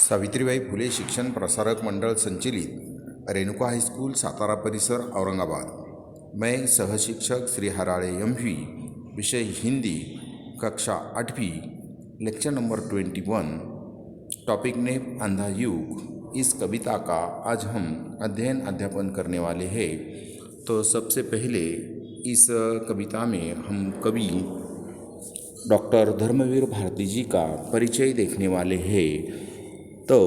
सावित्रीबाई फुले शिक्षण प्रसारक मंडल संचलित रेणुका हाईस्कूल सातारा परिसर औरंगाबाद। मैं सहशिक्षक श्री हराड़े एम.वी. विषय हिंदी, कक्षा 8वीं, लेक्चर नंबर 21, टॉपिक नेम अंधा युग। इस कविता का आज हम अध्ययन करने वाले हैं। तो सबसे पहले इस कविता में हम कवि डॉक्टर धर्मवीर भारती जी का परिचय देखने वाले हैं। तो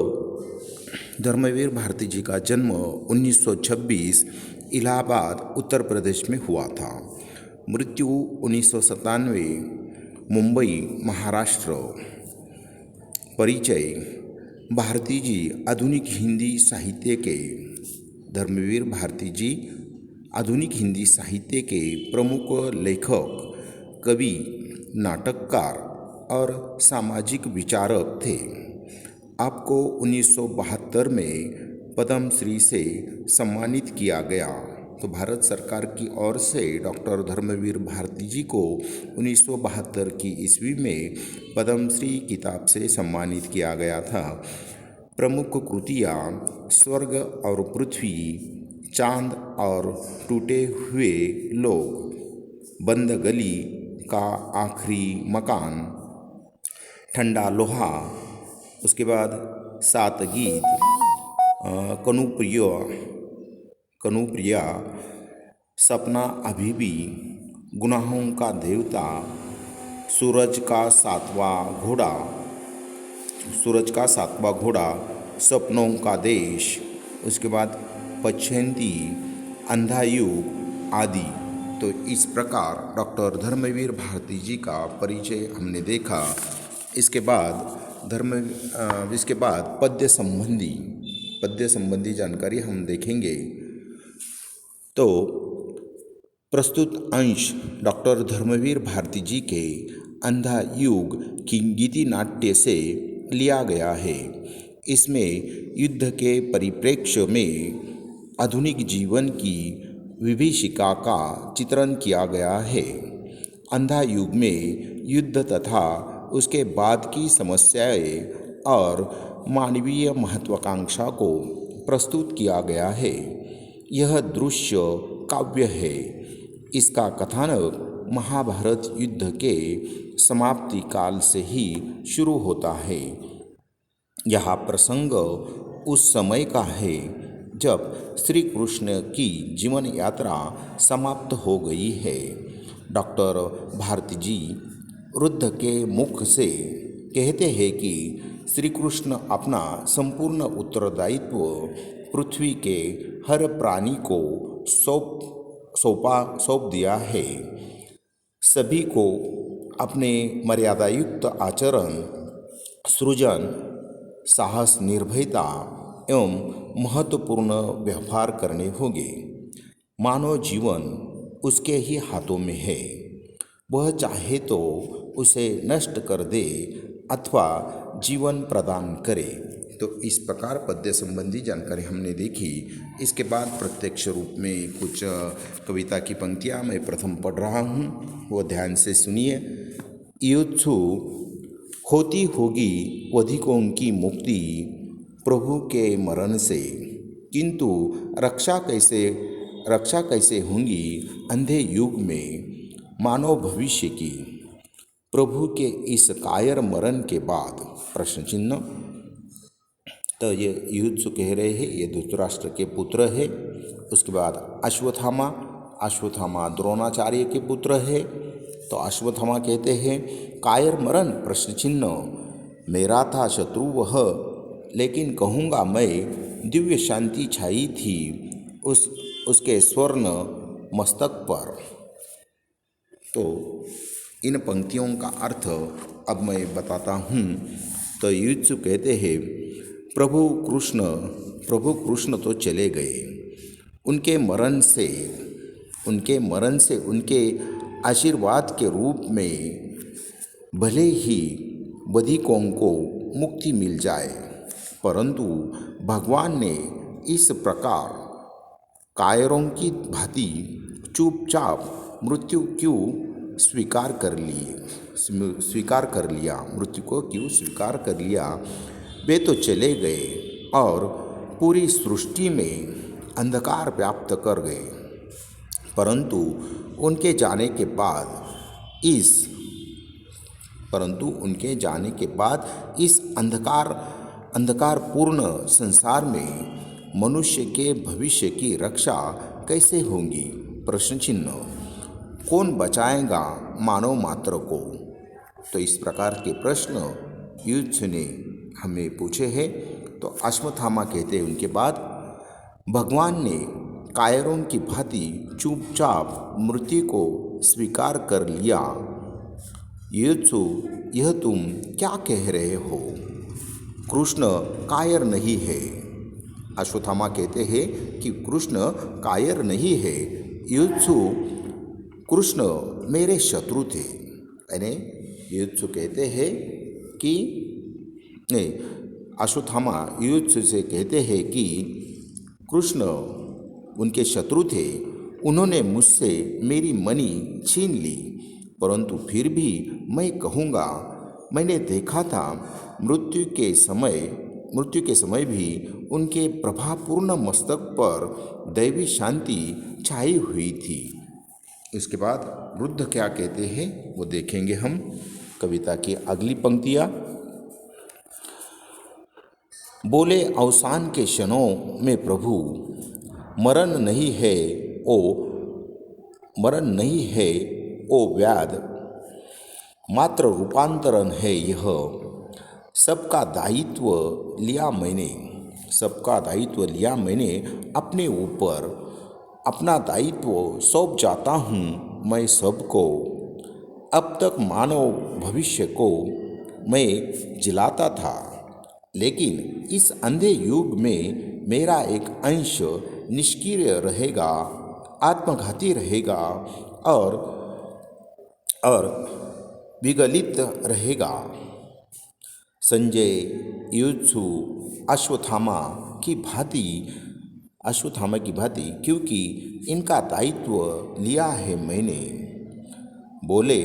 धर्मवीर भारती जी का जन्म 1926 इलाहाबाद उत्तर प्रदेश में हुआ था। मृत्यु 1997 मुंबई महाराष्ट्र। परिचय: भारती जी आधुनिक हिंदी साहित्य के धर्मवीर भारती जी आधुनिक हिंदी साहित्य के प्रमुख लेखक, कवि, नाटककार और सामाजिक विचारक थे। आपको 1972 में पद्म श्री से सम्मानित किया गया। तो भारत सरकार की ओर से डॉक्टर धर्मवीर भारती जी को 1972 की ईस्वी में पद्म श्री किताब से सम्मानित किया गया था। प्रमुख कृतियाँ स्वर्ग और पृथ्वी, चांद और टूटे हुए लोग, बंद गली का आखिरी मकान, ठंडा लोहा, उसके बाद 7 गीत, कनुप्रिया, सपना अभी भी, गुनाहों का देवता, सूरज का सातवां घोड़ा, सपनों का देश, उसके बाद पछेंती, अंधा युग आदि। तो इस प्रकार डॉक्टर धर्मवीर भारती जी का परिचय हमने देखा। इसके बाद पद्य संबंधी जानकारी हम देखेंगे। तो प्रस्तुत अंश डॉक्टर धर्मवीर भारती जी के अंधा युग की गीति नाट्य से लिया गया है। इसमें युद्ध के परिप्रेक्ष्य में आधुनिक जीवन की विभीषिका का चित्रण किया गया है। अंधा युग में युद्ध तथा उसके बाद की समस्याएं और मानवीय महत्वाकांक्षा को प्रस्तुत किया गया है। यह दृश्य काव्य है। इसका कथानक महाभारत युद्ध के समाप्ति काल से ही शुरू होता है। यह प्रसंग उस समय का है जब श्री कृष्ण की जीवन यात्रा समाप्त हो गई है। डॉक्टर भारती जी रुद्र के मुख से कहते हैं कि श्री कृष्ण अपना संपूर्ण उत्तरदायित्व पृथ्वी के हर प्राणी को सौंप दिया है। सभी को अपने मर्यादायुक्त आचरण, सृजन, साहस, निर्भयता एवं महत्वपूर्ण व्यवहार करने होंगे। मानव जीवन उसके ही हाथों में है। वह चाहे तो उसे नष्ट कर दे अथवा जीवन प्रदान करे। तो इस प्रकार पद्य संबंधी जानकारी हमने देखी। इसके बाद प्रत्यक्ष रूप में कुछ कविता की पंक्तियाँ मैं प्रथम पढ़ रहा हूँ, वो ध्यान से सुनिए। युत्सु होती होगी वधिकों की मुक्ति प्रभु के मरण से, किंतु रक्षा कैसे होंगी अंधे युग में मानव भविष्य की, प्रभु के इस कायर मरण के बाद? प्रश्न चिन्ह। तो ये युत्सु कह रहे हैं, ये धृतराष्ट्र के पुत्र है। उसके बाद अश्वत्थामा द्रोणाचार्य के पुत्र है। तो अश्वत्थामा कहते हैं, कायर मरण प्रश्न चिन्ह, मेरा था शत्रु वह, लेकिन कहूँगा मैं दिव्य शांति छाई थी उसके स्वर्ण मस्तक पर। तो इन पंक्तियों का अर्थ अब मैं बताता हूँ। तो युत्सु कहते हैं, प्रभु कृष्ण तो चले गए। उनके मरण से उनके आशीर्वाद के रूप में भले ही बधिकों को मुक्ति मिल जाए, परंतु भगवान ने इस प्रकार कायरों की भांति चुपचाप मृत्यु क्यों स्वीकार कर लिया, मृत्यु को क्यों स्वीकार कर लिया? वे तो चले गए और पूरी सृष्टि में अंधकार व्याप्त कर गए, परंतु उनके जाने के बाद इस अंधकारपूर्ण संसार में मनुष्य के भविष्य की रक्षा कैसे होगी? प्रश्न चिन्ह। कौन बचाएगा मानव मात्र को? तो इस प्रकार के प्रश्न युत्सु ने हमें पूछे हैं। तो अश्वत्थामा कहते हैं उनके बाद, भगवान ने कायरों की भांति चुपचाप मृत्यु को स्वीकार कर लिया। युत्सु, यह तुम क्या कह रहे हो? कृष्ण कायर नहीं है। अश्वत्थामा कहते हैं कि कृष्ण कायर नहीं है। युत्सु, कृष्ण मेरे शत्रु थे। यानी युत्सु कहते हैं कि नहीं, अश्वत्थामा युत्सु से कहते हैं कि कृष्ण उनके शत्रु थे। उन्होंने मुझसे मेरी मणि छीन ली, परंतु फिर भी मैं कहूँगा, मैंने देखा था मृत्यु के समय भी उनके प्रभापूर्ण मस्तक पर दैवी शांति छाई हुई थी। इसके बाद वृद्ध क्या कहते हैं वो देखेंगे हम। कविता की अगली पंक्तियाँ। बोले अवसान के क्षणों में प्रभु, मरण नहीं है ओ व्याध, मात्र रूपांतरण है यह। सबका दायित्व लिया मैंने अपने ऊपर, अपना दायित्व सौंप जाता हूँ मैं सबको। अब तक मानव भविष्य को मैं जिलाता था, लेकिन इस अंधे युग में मेरा एक अंश निष्क्रिय रहेगा, आत्मघाती रहेगा और विगलित रहेगा। संजय, युत्सु, अश्वत्थामा की भांति क्योंकि इनका दायित्व लिया है मैंने। बोले,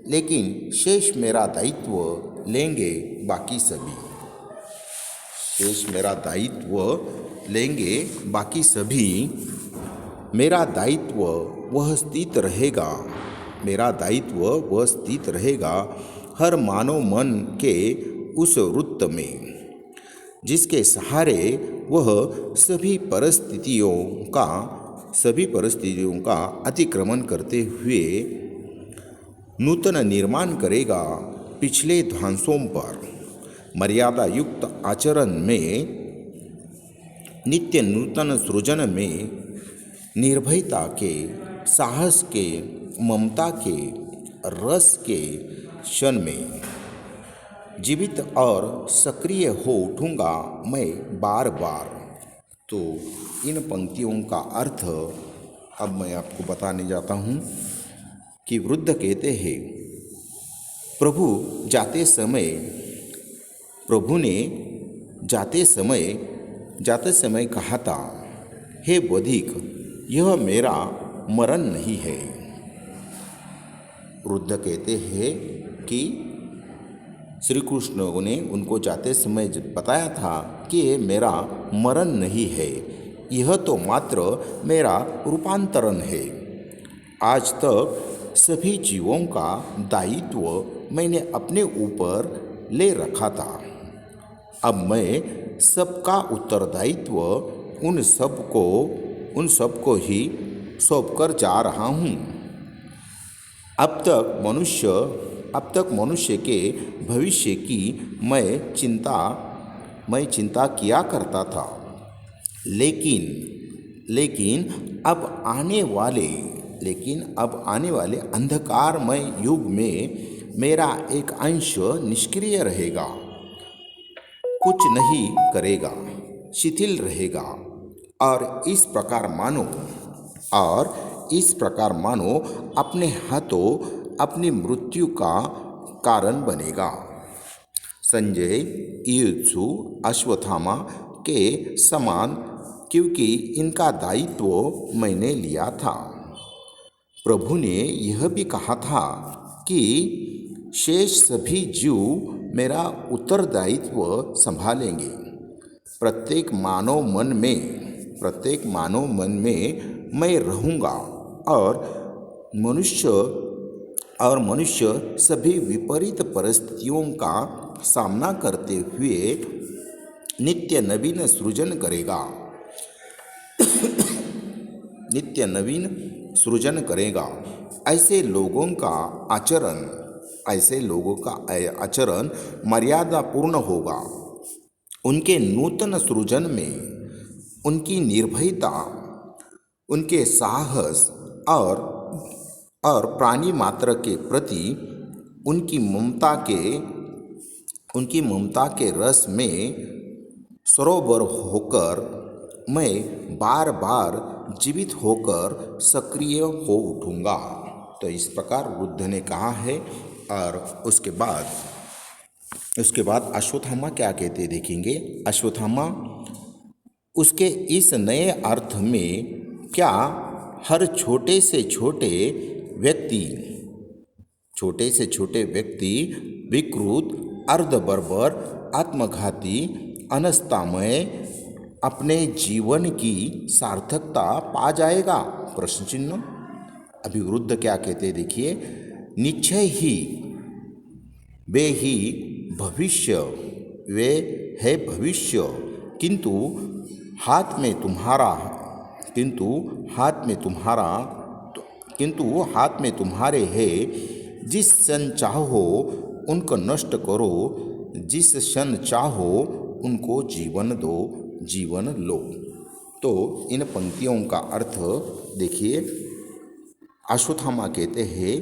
लेकिन शेष मेरा दायित्व लेंगे बाकी सभी। मेरा दायित्व वह स्थित रहेगा हर मानव मन के उस वृत्त में, जिसके सहारे वह सभी परिस्थितियों का अतिक्रमण करते हुए नूतन निर्माण करेगा। पिछले ध्वंसों पर मर्यादा युक्त आचरण में, नित्य नूतन सृजन में, निर्भयता के, साहस के, ममता के, रस के क्षण में जीवित और सक्रिय हो उठूँगा मैं बार बार। तो इन पंक्तियों का अर्थ अब मैं आपको बताने जाता हूँ कि वृद्ध कहते हैं, प्रभु ने जाते समय कहा था, हे बधिक, यह मेरा मरण नहीं है। वृद्ध कहते हैं कि श्री कृष्ण ने उनको जाते समय बताया था कि ये मेरा मरण नहीं है, यह तो मात्र मेरा रूपांतरण है। आज तक सभी जीवों का दायित्व मैंने अपने ऊपर ले रखा था। अब मैं सबका उत्तरदायित्व उन सबको ही सौंप कर जा रहा हूँ। अब तक मनुष्य के भविष्य की मैं चिंता किया करता था, लेकिन अब आने वाले अंधकारमय युग में मेरा एक अंश निष्क्रिय रहेगा, कुछ नहीं करेगा, शिथिल रहेगा और इस प्रकार मानो अपने हाथों अपनी मृत्यु का कारण बनेगा। संजय, युत्सु, अश्वत्थामा के समान, क्योंकि इनका दायित्व मैंने लिया था। प्रभु ने यह भी कहा था कि शेष सभी जीव मेरा उत्तरदायित्व संभालेंगे। प्रत्येक मानव मन में मैं रहूँगा और मनुष्य सभी विपरीत परिस्थितियों का सामना करते हुए नित्य नवीन सृजन करेगा। ऐसे लोगों का आचरण मर्यादा पूर्ण होगा। उनके नूतन सृजन में उनकी निर्भयता, उनके साहस और प्राणी मात्र के प्रति उनकी ममता के रस में सरोवर होकर मैं बार बार जीवित होकर सक्रिय हो उठूँगा। तो इस प्रकार बुद्ध ने कहा है। और उसके बाद अश्वत्थामा क्या कहते देखेंगे। अश्वत्थामा उसके इस नए अर्थ में क्या हर छोटे से छोटे व्यक्ति विकृत, अर्धबर्बर, आत्मघाती, अनस्तमय अपने जीवन की सार्थकता पा जाएगा। प्रश्न चिन्ह। अभिवृद्ध क्या कहते देखिए। निश्चय ही वे है भविष्य, किंतु हाथ में तुम्हारे है। जिस क्षण चाहो उनको नष्ट करो, जिस क्षण चाहो उनको जीवन लो। तो इन पंक्तियों का अर्थ देखिए। अश्वत्थामा कहते हैं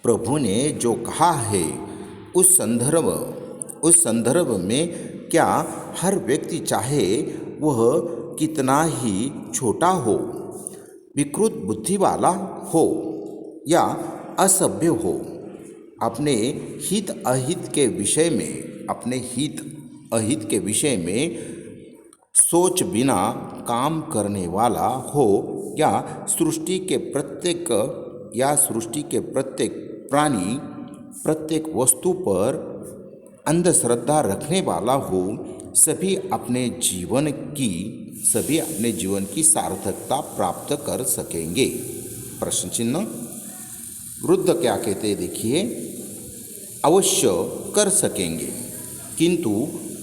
प्रभु ने जो कहा है उस संदर्भ में क्या हर व्यक्ति चाहे वह कितना ही छोटा हो, विकृत बुद्धि वाला हो या असभ्य हो, अपने हित अहित के विषय में सोच बिना काम करने वाला हो, या सृष्टि के प्रत्येक प्राणी, प्रत्येक वस्तु पर अंधश्रद्धा रखने वाला हो, सभी अपने जीवन की सार्थकता प्राप्त कर सकेंगे। प्रश्न चिन्ह। वृद्ध क्या कहते देखिए। अवश्य कर सकेंगे, किंतु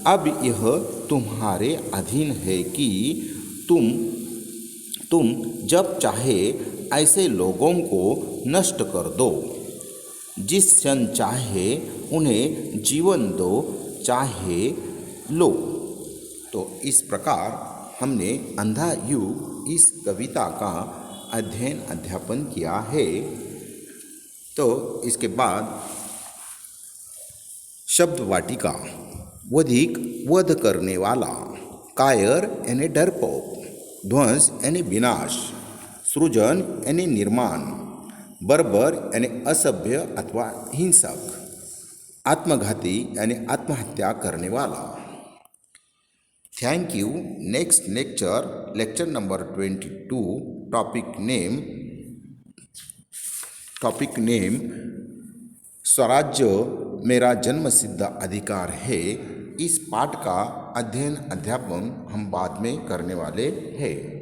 अब यह तुम्हारे अधीन है कि तुम जब चाहे ऐसे लोगों को नष्ट कर दो, जिस क्षण चाहे उन्हें जीवन दो, चाहे लो। तो इस प्रकार हमने अंधा युग इस कविता का अध्यापन किया है। तो इसके बाद शब्द वाटिका। वध करने वाला, कायर यानी डरपोक, ध्वंस यानी विनाश, सृजन यानी निर्माण, बर्बर यानी असभ्य अथवा हिंसक, आत्मघाती यानी आत्महत्या करने वाला। Thank you. Next lecture number 22, topic name स्वराज्य मेरा जन्मसिद्ध अधिकार है। इस पाठ का अध्ययन अध्यापन हम बाद में करने वाले हैं।